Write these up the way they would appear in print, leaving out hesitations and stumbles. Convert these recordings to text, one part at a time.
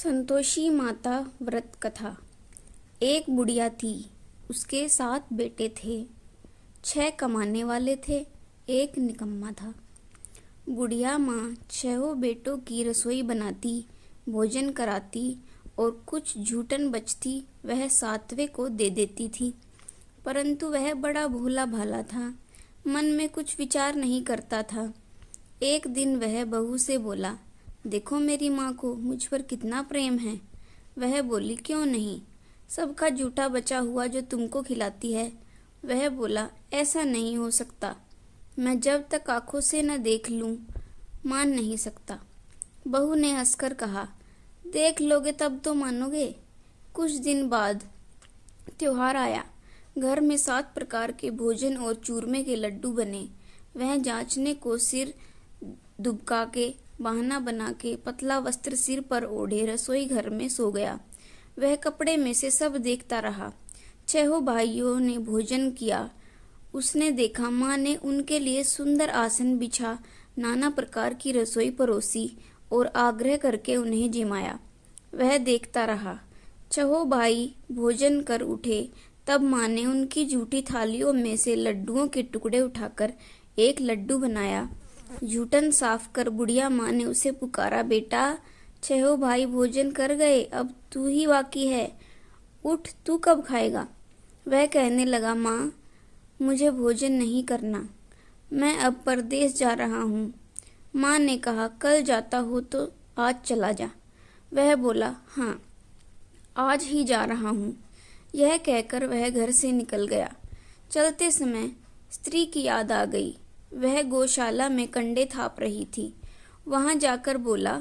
संतोषी माता व्रत कथा। एक बुढ़िया थी, उसके 7 बेटे थे। 6 कमाने वाले थे, एक निकम्मा था। बुढ़िया माँ 6 बेटों की रसोई बनाती, भोजन कराती और कुछ झूठन बचती वह 7वें को दे देती थी। परंतु वह बड़ा भोला भाला था, मन में कुछ विचार नहीं करता था। एक दिन वह बहू से बोला, देखो मेरी माँ को मुझ पर कितना प्रेम है। वह बोली, क्यों नहीं, सबका जूठा बचा हुआ जो तुमको खिलाती है। वह बोला, ऐसा नहीं हो सकता, मैं जब तक आंखों से न देख लूं मान नहीं सकता। बहू ने हंसकर कहा, देख लोगे तब तो मानोगे। कुछ दिन बाद त्योहार आया। घर में 7 प्रकार के भोजन और चूरमे के लड्डू बने। वह जांचने को सिर दुबका के, बहाना बना के, पतला वस्त्र सिर पर ओढ़े रसोई घर में सो गया। वह कपड़े में से सब देखता रहा। 6 भाइयों ने भोजन किया। उसने देखा माँ ने उनके लिए सुंदर आसन बिछा, नाना प्रकार की रसोई परोसी और आग्रह करके उन्हें जिमाया। वह देखता रहा। 6 भाई भोजन कर उठे, तब माँ ने उनकी जूठी थालियों में से लड्डुओं के टुकड़े उठाकर एक लड्डू बनाया। जूठन साफ कर बुढ़िया माँ ने उसे पुकारा, बेटा 6 भाई भोजन कर गए, अब तू ही बाकी है, उठ, तू कब खाएगा। वह कहने लगा, माँ मुझे भोजन नहीं करना, मैं अब परदेश जा रहा हूँ। माँ ने कहा, कल जाता हो तो आज चला जा। वह बोला, हाँ आज ही जा रहा हूँ। यह कहकर वह घर से निकल गया। चलते समय स्त्री की याद आ गई। वह गौशाला में कंडे थाप रही थी। वहां जाकर बोला,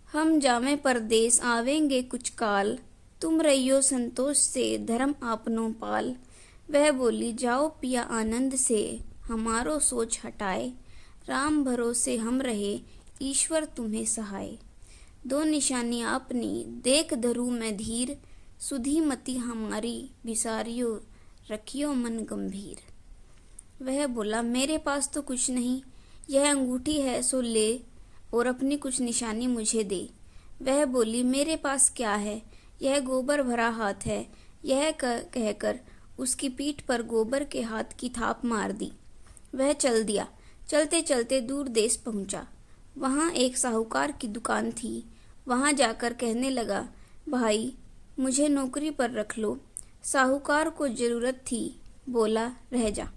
हम जावें परदेस आवेंगे कुछ काल, तुम रहियो संतोष से धर्म आपनो पाल। वह बोली, जाओ पिया आनंद से, हमारो सोच हटाए, राम भरोसे हम रहे, ईश्वर तुम्हें सहाय। 2 निशानी आपनी देख धरू मैं धीर, सुधी मति हमारी बिसारियो, रखियो मन गंभीर। वह बोला, मेरे पास तो कुछ नहीं, यह अंगूठी है सो ले और अपनी कुछ निशानी मुझे दे। वह बोली, मेरे पास क्या है, यह गोबर भरा हाथ है। यह कहकर उसकी पीठ पर गोबर के हाथ की थाप मार दी। वह चल दिया। चलते चलते दूर देश पहुंचा। वहां एक साहूकार की दुकान थी। वहां जाकर कहने लगा, भाई मुझे नौकरी पर रख लो। साहूकार को जरूरत थी, बोला, रह जा।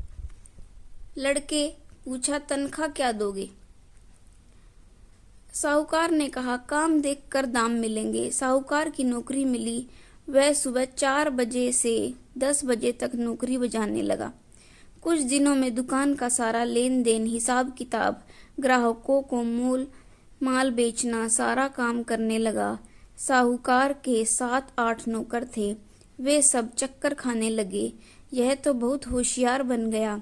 लड़के पूछा, तनख्वाह क्या दोगे। साहूकार ने कहा, काम देखकर दाम मिलेंगे। साहूकार की नौकरी मिली। वह सुबह 4 बजे से 10 बजे तक नौकरी बजाने लगा। कुछ दिनों में दुकान का सारा लेन देन, हिसाब किताब, ग्राहकों को माल बेचना, सारा काम करने लगा। साहूकार के 7-8 नौकर थे। वे सब चक्कर खाने लगे। यह तो बहुत होशियार बन गया।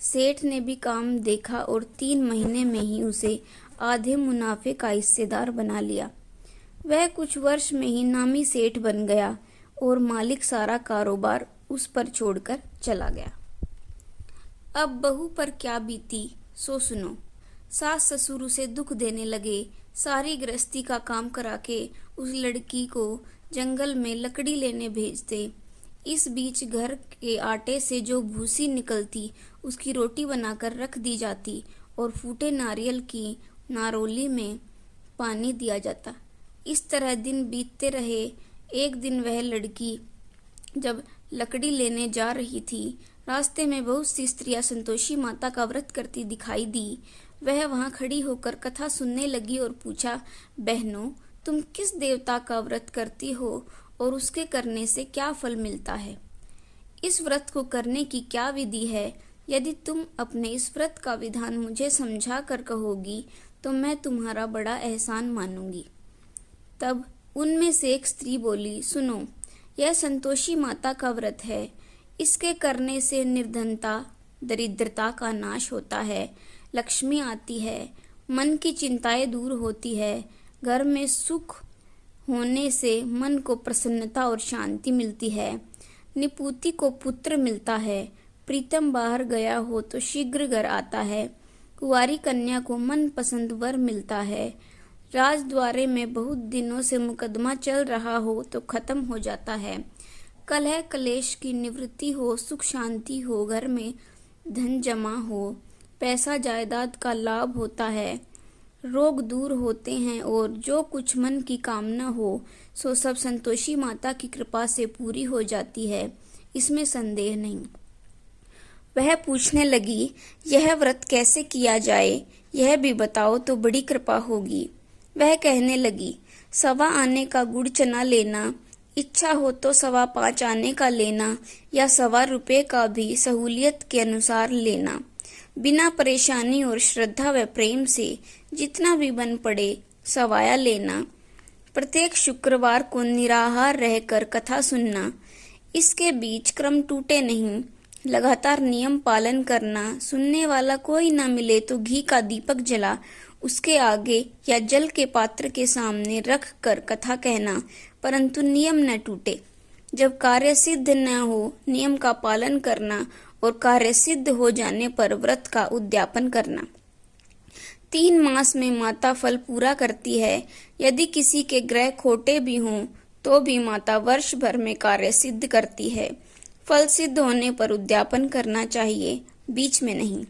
सेठ ने भी काम देखा और 3 महीने में ही उसे आधे मुनाफे का हिस्सेदार बना लिया। वह कुछ वर्ष में ही नामी सेठ बन गया और मालिक सारा कारोबार उस पर छोड़कर चला गया। अब बहू पर क्या बीती सो सुनो। सास ससुर उसे दुख देने लगे। सारी गृहस्थी का काम करा के उस लड़की को जंगल में लकड़ी लेने भेजते। इस बीच घर के आटे से जो भूसी निकलती उसकी रोटी बनाकर रख दी जाती और फूटे नारियल की नारोली में पानी दिया जाता। इस तरह दिन बीतते रहे। एक दिन वह लड़की जब लकड़ी लेने जा रही थी, रास्ते में बहुत सी स्त्रियां संतोषी माता का व्रत करती दिखाई दी। वह वहां खड़ी होकर कथा सुनने लगी और पूछा, बहनों तुम किस देवता का व्रत करती हो और उसके करने से क्या फल मिलता है? इस व्रत को करने की क्या विधि है? यदि तुम अपने इस व्रत का विधान मुझे समझा कर कहोगी तो मैं तुम्हारा बड़ा एहसान मानूंगी। तब उनमें से एक स्त्री बोली, सुनो, यह संतोषी माता का व्रत है। इसके करने से निर्धनता, दरिद्रता का नाश होता है, लक्ष्मी आती है, मन की चिंताएं दूर होती है, घर में सुख होने से मन को प्रसन्नता और शांति मिलती है, निपुति को पुत्र मिलता है, प्रीतम बाहर गया हो तो शीघ्र घर आता है, कुंवारी कन्या को मन पसंद वर मिलता है, राजद्वारे में बहुत दिनों से मुकदमा चल रहा हो तो खत्म हो जाता है। कलह क्लेश की निवृत्ति हो, सुख शांति हो, घर में धन जमा हो, पैसा जायदाद का लाभ होता है, रोग दूर होते हैं और जो कुछ मन की कामना हो सो सब संतोषी माता की कृपा से पूरी हो जाती है, इसमें संदेह नहीं। वह पूछने लगी, यह व्रत कैसे किया जाए, यह भी बताओ तो बड़ी कृपा होगी। वह कहने लगी, 1.25 आने का गुड़ चना लेना, इच्छा हो तो 5.25 आने का लेना या 1.25 रुपये का भी सहूलियत के अनुसार लेना। बिना परेशानी और श्रद्धा व प्रेम से जितना भी बन पड़े सवाया लेना। प्रत्येक शुक्रवार को निराहार रहकर कथा सुनना। इसके बीच क्रम टूटे नहीं, लगातार नियम पालन करना। सुनने वाला कोई न मिले तो घी का दीपक जला उसके आगे या जल के पात्र के सामने रख कर कथा कहना, परंतु नियम न टूटे। जब कार्य सिद्ध न हो नियम का पालन करना और कार्य सिद्ध हो जाने पर व्रत का उद्यापन करना। 3 मास में माता फल पूरा करती है। यदि किसी के ग्रह खोटे भी हों तो भी माता वर्ष भर में कार्य सिद्ध करती है। फल सिद्ध होने पर उद्यापन करना चाहिए, बीच में नहीं।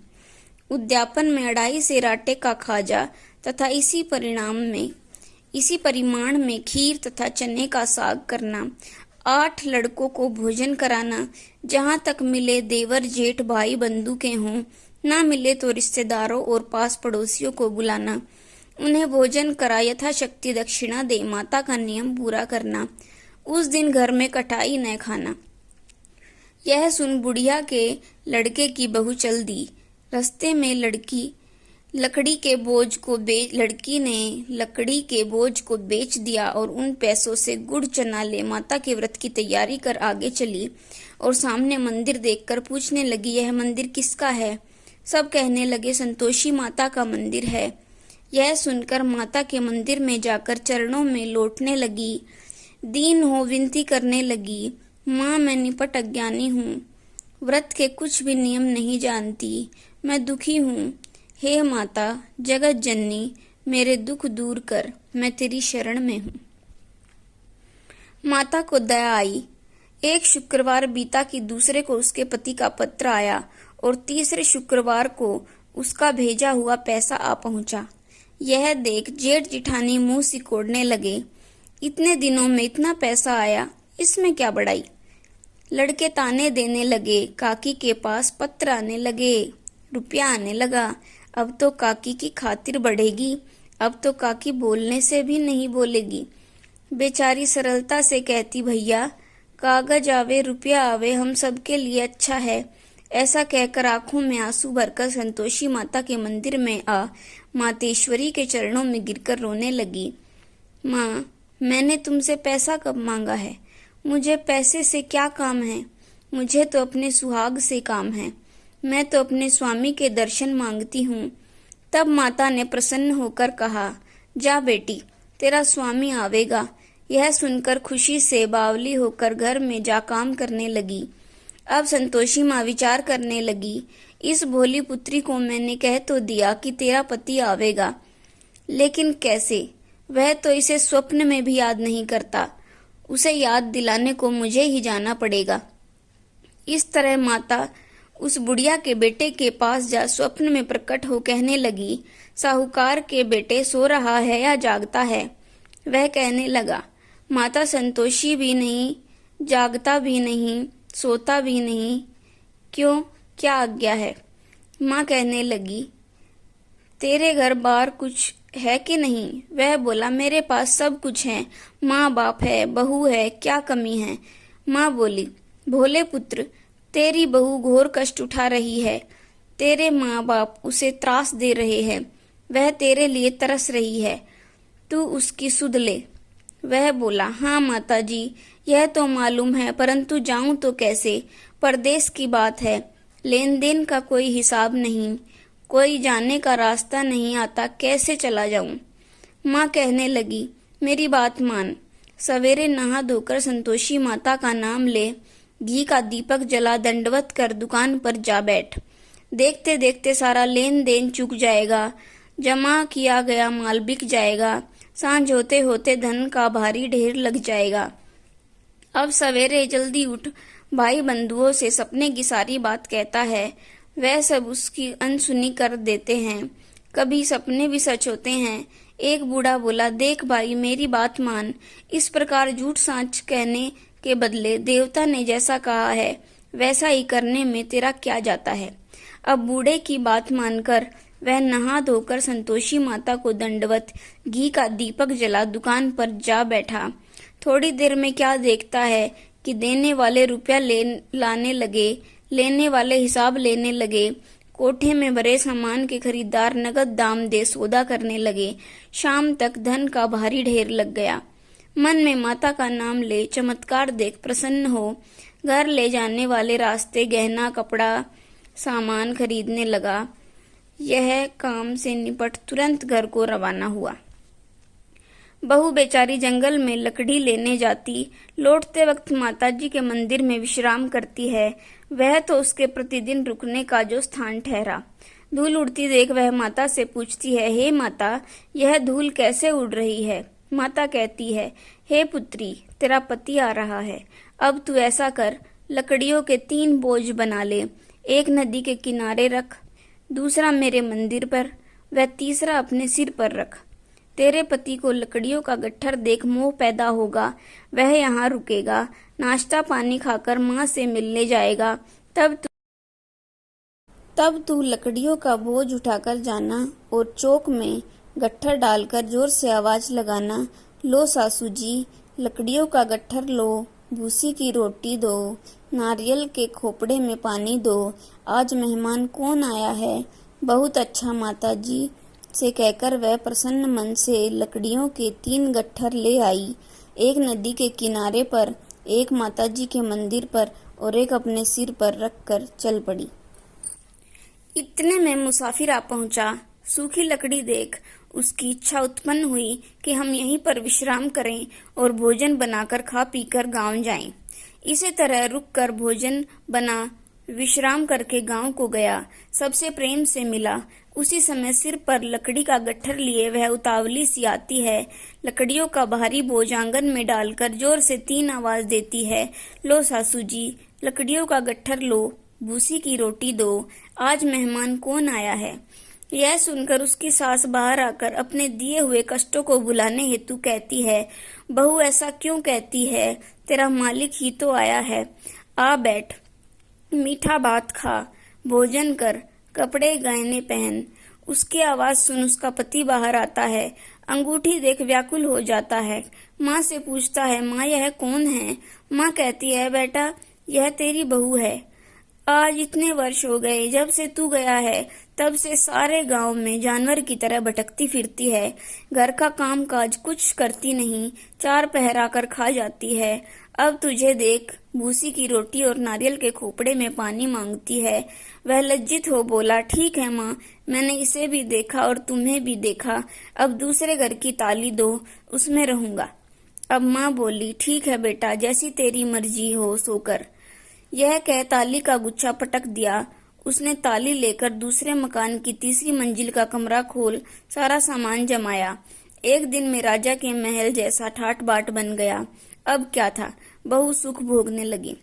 उद्यापन में 2.5 सेराटे का खाजा तथा इसी परिमाण में खीर तथा चने का साग करना। 8 लड़कों को भोजन कराना। जहाँ तक मिले देवर जेठ भाई बंधु के हों, ना मिले तो रिश्तेदारों और पास पड़ोसियों को बुलाना। उन्हें भोजन करा यथाशक्ति दक्षिणा दे माता का नियम पूरा करना। उस दिन घर में कटाई न खाना। यह सुन बुढ़िया के लड़के की बहू चल दी। रास्ते में लड़की ने लकड़ी के बोझ को बेच दिया और उन पैसों से गुड़ चना ले माता के व्रत की तैयारी कर आगे चली और सामने मंदिर देखकर पूछने लगी, यह मंदिर किसका है? सब कहने लगे, संतोषी माता का मंदिर है। यह सुनकर माता के मंदिर में जाकर चरणों में लौटने लगी। दीन हो विनती करने लगी, माँ मैं निपट अज्ञानी हूँ, व्रत के कुछ भी नियम नहीं जानती, मैं दुखी हूँ। हे माता जगत जननी, मेरे दुख दूर कर, मैं तेरी शरण में हूँ। माता को दया आई। एक शुक्रवार बीता कि दूसरे को उसके पति का पत्र आया और तीसरे शुक्रवार को उसका भेजा हुआ पैसा आ पहुंचा। यह देख जेठ जिठानी मुंह सिकोड़ने लगे। इतने दिनों में इतना पैसा आया, इसमें क्या बड़ाई। लड़के ताने देने लगे। काकी के पास पत्र आने लगे, रुपया आने लगा। अब तो काकी की खातिर बढ़ेगी, अब तो काकी बोलने से भी नहीं बोलेगी। बेचारी सरलता से कहती, भैया कागज आवे रुपया आवे, हम सबके लिए अच्छा है। ऐसा कहकर आंखों में आंसू भरकर संतोषी माता के मंदिर में आ मातेश्वरी के चरणों में गिरकर रोने लगी। माँ, मैंने तुमसे पैसा कब मांगा है? मुझे पैसे से क्या काम है? मुझे तो अपने सुहाग से काम है। मैं तो अपने स्वामी के दर्शन मांगती हूँ। तब माता ने प्रसन्न होकर कहा, जा बेटी, तेरा स्वामी आवेगा। यह सुनकर खुशी से बावली होकर घर में जा काम करने लगी। अब संतोषी माँ विचार करने लगी, इस भोली पुत्री को मैंने कह तो दिया कि तेरा पति आवेगा, लेकिन कैसे? वह तो इसे स्वप्न में भी याद नहीं करता। उसे याद दिलाने को मुझे ही जाना पड़ेगा। इस तरह माता उस बुढ़िया के बेटे के पास जा स्वप्न में प्रकट हो कहने लगी, साहूकार के बेटे सो रहा है या जागता है? वह कहने लगा, माता संतोषी भी नहीं, जागता भी नहीं, सोता भी नहीं। क्यों, क्या आज्ञा है? माँ कहने लगी, तेरे घर बार कुछ है कि नहीं? वह बोला, मेरे पास सब कुछ है, माँ बाप है, बहू है, क्या कमी है? माँ बोली, भोले पुत्र, तेरी बहू घोर कष्ट उठा रही है। तेरे माँ बाप उसे त्रास दे रहे हैं। वह तेरे लिए तरस रही है, तू उसकी सुध ले। वह बोला, हाँ माता जी, यह तो मालूम है, परंतु जाऊं तो कैसे? परदेश की बात है, लेन देन का कोई हिसाब नहीं, कोई जाने का रास्ता नहीं आता, कैसे चला जाऊं? माँ कहने लगी, मेरी बात मान। सवेरे नहा धोकर संतोषी माता का नाम ले, घी का दीपक जला, दंडवत कर दुकान पर जा बैठ। देखते देखते सारा लेन देन चुक जाएगा, जमा किया गया माल बिक जाएगा। सांझ होते होते धन का भारी ढेर लग जाएगा। अब सवेरे जल्दी उठ, भाई बंधुओं से सपने की सारी बात कहता है। वह सब उसकी अनसुनी कर देते हैं। कभी सपने भी सच होते हैं। एक बूढ़ा बोला, देख भाई, मेरी बात मान। इस प्रकार झूठ साच कहने के बदले देवता ने जैसा कहा है वैसा ही करने में तेरा क्या जाता है। अब बूढ़े की बात मानकर वह नहा धोकर संतोषी माता को दंडवत घी का दीपक जला दुकान पर जा बैठा। थोड़ी देर में क्या देखता है कि देने वाले रुपया लाने लगे, लेने वाले हिसाब लेने लगे। कोठे में भरे सामान के खरीदार नगद दाम दे सौदा करने लगे। शाम तक धन का भारी ढेर लग गया। मन में माता का नाम ले, चमत्कार देख प्रसन्न हो, घर ले जाने वाले रास्ते गहना कपड़ा सामान खरीदने लगा। यह काम से निपट तुरंत घर को रवाना हुआ। बहू बेचारी जंगल में लकड़ी लेने जाती, लौटते वक्त माताजी के मंदिर में विश्राम करती है। वह तो उसके प्रतिदिन रुकने का जो स्थान ठहरा। धूल उड़ती देख वह माता से पूछती है, हे माता, यह धूल कैसे उड़ रही है। माता कहती है, हे पुत्री, तेरा पति आ रहा है। अब तू ऐसा कर, लकड़ियों के 3 बोझ बना ले। एक नदी के किनारे रख, दूसरा मेरे मंदिर पर, वह तीसरा अपने सिर पर रख। तेरे पति को लकड़ियों का गट्ठर देख मोह पैदा होगा। वह यहाँ रुकेगा, नाश्ता पानी खाकर माँ से मिलने जाएगा। तब तू लकड़ियों का बोझ उठाकर जाना और चौक में गट्ठर डालकर जोर से आवाज लगाना, लो सासू जी, लकड़ियों का गट्ठर लो, भूसी की रोटी दो, नारियल के खोपड़े में पानी दो। आज मेहमान कौन आया है? बहुत अच्छा माता जी से कहकर वह प्रसन्न मन से लकड़ियों के 3 गट्ठर ले आई। एक नदी के किनारे पर, एक माताजी के मंदिर पर और एक अपने सिर पर रखकर चल पड़ी। इतने में मुसाफिर आ पहुंचा। सूखी लकड़ी देख उसकी इच्छा उत्पन्न हुई कि हम यहीं पर विश्राम करें और भोजन बनाकर खा पीकर गांव जाएं। इसी तरह रुककर भोजन बना विश्राम करके गांव को गया। सबसे प्रेम से मिला। उसी समय सिर पर लकड़ी का गट्ठर लिए वह उतावली सी आती है। लकड़ियों का भारी बोझ आंगन में डालकर जोर से 3 आवाज देती है, लो सासू जी, लकड़ियों का गट्ठर लो, भूसी की रोटी दो। आज मेहमान कौन आया है? यह सुनकर उसकी सास बाहर आकर अपने दिए हुए कष्टों को भुलाने हेतु कहती है, बहू ऐसा क्यों कहती है? तेरा मालिक ही तो आया है। आ बैठ, मीठा भात खा, भोजन कर, कपड़े गहने पहन। उसकी आवाज सुन उसका पति बाहर आता है। अंगूठी देख व्याकुल हो जाता है। माँ से पूछता है, माँ यह कौन है? माँ कहती है, बेटा यह तेरी बहू है। आज इतने वर्ष हो गए जब से तू गया है, तब से सारे गांव में जानवर की तरह भटकती फिरती है। घर का काम काज कुछ करती नहीं, 4 पहर आकर खा जाती है। अब तुझे देख भूसी की रोटी और नारियल के खोपड़े में पानी मांगती है। वह लज्जित हो बोला, ठीक है माँ, मैंने इसे भी देखा और तुम्हें भी देखा। अब दूसरे घर की ताली दो, उसमें रहूंगा। अब माँ बोली, ठीक है बेटा, जैसी तेरी मर्जी हो सो कर। यह कह ताली का गुच्छा पटक दिया। उसने ताली लेकर दूसरे मकान की 3री मंजिल का कमरा खोल सारा सामान जमाया। एक दिन में राजा के महल जैसा ठाट बाट बन गया। अब क्या था, बहू सुख भोगने लगी।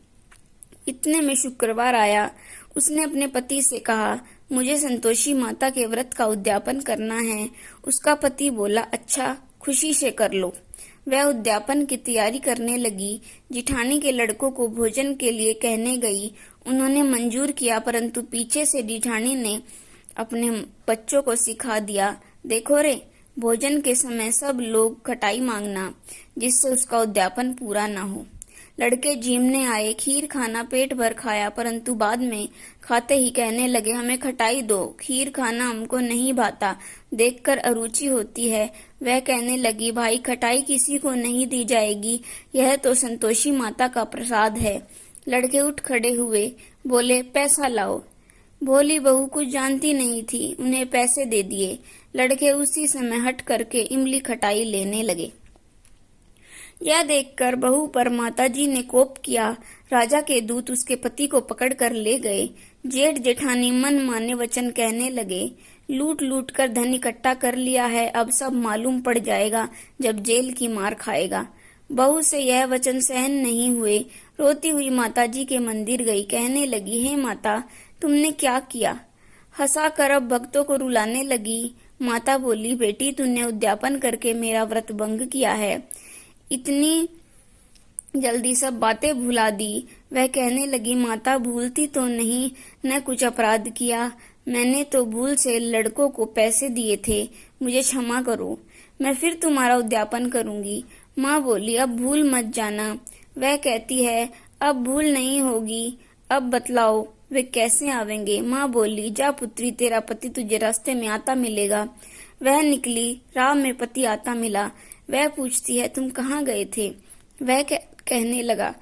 इतने में शुक्रवार आया। उसने अपने पति से कहा, मुझे संतोषी माता के व्रत का उद्यापन करना है। उसका पति बोला, अच्छा, खुशी से कर लो। वह उद्यापन की तैयारी करने लगी। जिठानी के लड़कों को भोजन के लिए कहने गई। उन्होंने मंजूर किया, परंतु पीछे से जिठानी ने अपने बच्चों को सिखा दिया, देखो रे, भोजन के समय सब लोग खटाई मांगना, जिससे उसका उद्यापन पूरा न हो। लड़के जीमने आए, खीर खाना पेट भर खाया, परंतु बाद में खाते ही कहने लगे, हमें खटाई दो, खीर खाना हमको नहीं भाता, देखकर अरुचि होती है। वह कहने लगी, भाई खटाई किसी को नहीं दी जाएगी, यह तो संतोषी माता का प्रसाद है। लड़के उठ खड़े हुए, बोले, पैसा लाओ। भोली बहू कुछ जानती नहीं थी, उन्हें पैसे दे दिए। लड़के उसी समय हट करके इमली खटाई लेने लगे। यह देखकर बहू पर माताजी ने कोप किया। राजा के दूत उसके पति को पकड़ कर ले गए। जेठ जेठानी मन माने वचन कहने लगे। लूट लूट कर धन इकट्ठा कर लिया है, अब सब मालूम पड़ जाएगा जब जेल की मार खाएगा। बहू से यह वचन सहन नहीं हुए। रोती हुई माताजी के मंदिर गई, कहने लगी, हे माता, तुमने क्या किया? हंसा कर अब भक्तों को रुलाने लगी। माता बोली, बेटी, तूने उद्यापन करके मेरा व्रत भंग किया है। इतनी जल्दी सब बातें भुला दी। वह कहने लगी, माता, भूलती तो नहीं, न कुछ अपराध किया। मैंने तो भूल से लड़कों को पैसे दिए थे, मुझे क्षमा करो, मैं फिर तुम्हारा उद्यापन करूंगी। माँ बोली, अब भूल मत जाना। वह कहती है, अब भूल नहीं होगी। अब बतलाओ वे कैसे आवेंगे? माँ बोली, जा पुत्री, तेरा पति तुझे रास्ते में आता मिलेगा। वह निकली, राह में पति आता मिला। वह पूछती है, तुम कहाँ गए थे? वह कहने लगा,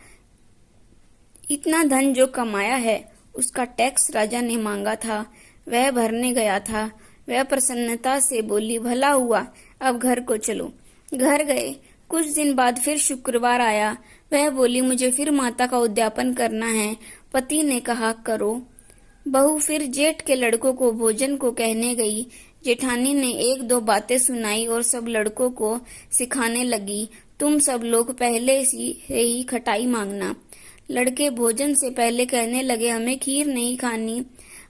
इतना धन जो कमाया है उसका टैक्स राजा ने मांगा था, वह भरने गया था। वह प्रसन्नता से बोली, भला हुआ, अब घर को चलो। घर गए। कुछ दिन बाद फिर शुक्रवार आया। वह बोली, मुझे फिर माता का उद्यापन करना है। पति ने कहा, करो। बहू फिर जेठ के लड़कों को भोजन को कहने गई। जेठानी ने एक दो बातें सुनाई और सब लड़कों को सिखाने लगी, तुम सब लोग पहले से ही खटाई मांगना। लड़के भोजन से पहले कहने लगे, हमें खीर नहीं खानी,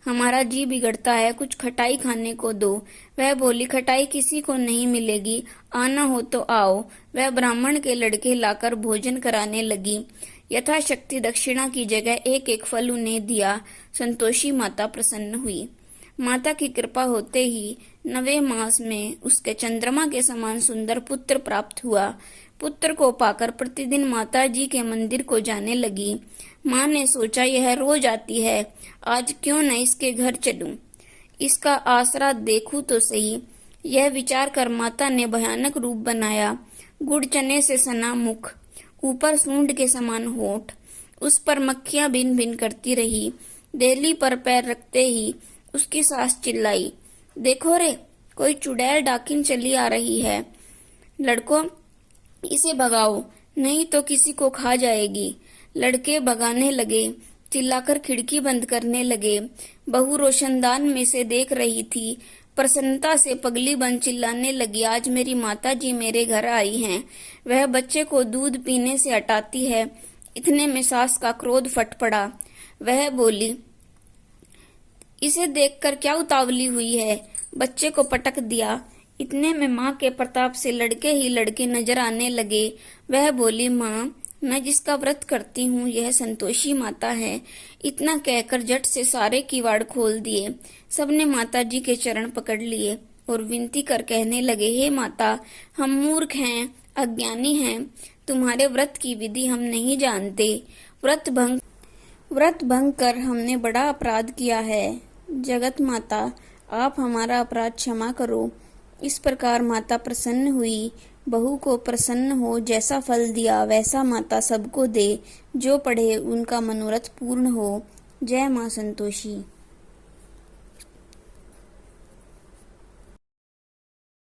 हमारा जी बिगड़ता है, कुछ खटाई खाने को दो। वह बोली, खटाई किसी को नहीं मिलेगी, आना हो तो आओ। वह ब्राह्मण के लड़के लाकर भोजन कराने लगी। यथाशक्ति दक्षिणा की जगह एक एक फल उन्हें दिया। संतोषी माता प्रसन्न हुई। माता की कृपा होते ही 9वें मास में उसके चंद्रमा के समान सुंदर पुत्र प्राप्त हुआ। पुत्र को पाकर प्रतिदिन माता जी के मंदिर को जाने लगी। माँ ने सोचा, यह रोज आती है, आज क्यों न इसके घर चलूं, इसका आसरा देखूं तो सही। यह विचार कर माता ने भयानक रूप बनाया। गुड़ चने से सना मुख, ऊपर सूंड के समान होठ, उस पर मक्खियां भिन भिन करती रही। देहली पर पैर रखते ही उसकी सास चिल्लाई, देखो रे, कोई चुड़ैल डाकिन चली आ रही है, लड़कों इसे भगाओ, नहीं तो किसी को खा जाएगी। लड़के भगाने लगे, चिल्लाकर खिड़की बंद करने लगे। बहू रोशनदान में से देख रही थी। प्रसन्नता से पगली बन चिल्लाने लगी, आज मेरी माता जी मेरे घर आई हैं। वह बच्चे को दूध पीने से हटाती है। इतने में सास का क्रोध फट पड़ा। वह बोली, इसे देखकर क्या उतावली हुई है? बच्चे को पटक दिया। इतने में माँ के प्रताप से लड़के ही लड़के नजर आने लगे। वह बोली, माँ, मैं जिसका व्रत करती हूँ यह संतोषी माता है। इतना कहकर झट से सारे किवाड़ खोल दिए। सबने माता जी के चरण पकड़ लिए और विनती कर कहने लगे, हे माता, हम मूर्ख हैं, अज्ञानी हैं, तुम्हारे व्रत की विधि हम नहीं जानते। व्रत भंग कर हमने बड़ा अपराध किया है। जगत माता, आप हमारा अपराध क्षमा करो। इस प्रकार माता प्रसन्न हुई। बहू को प्रसन्न हो, जैसा फल दिया वैसा माता सबको दे, जो पढ़े उनका मनोरथ पूर्ण हो। जय माँ संतोषी।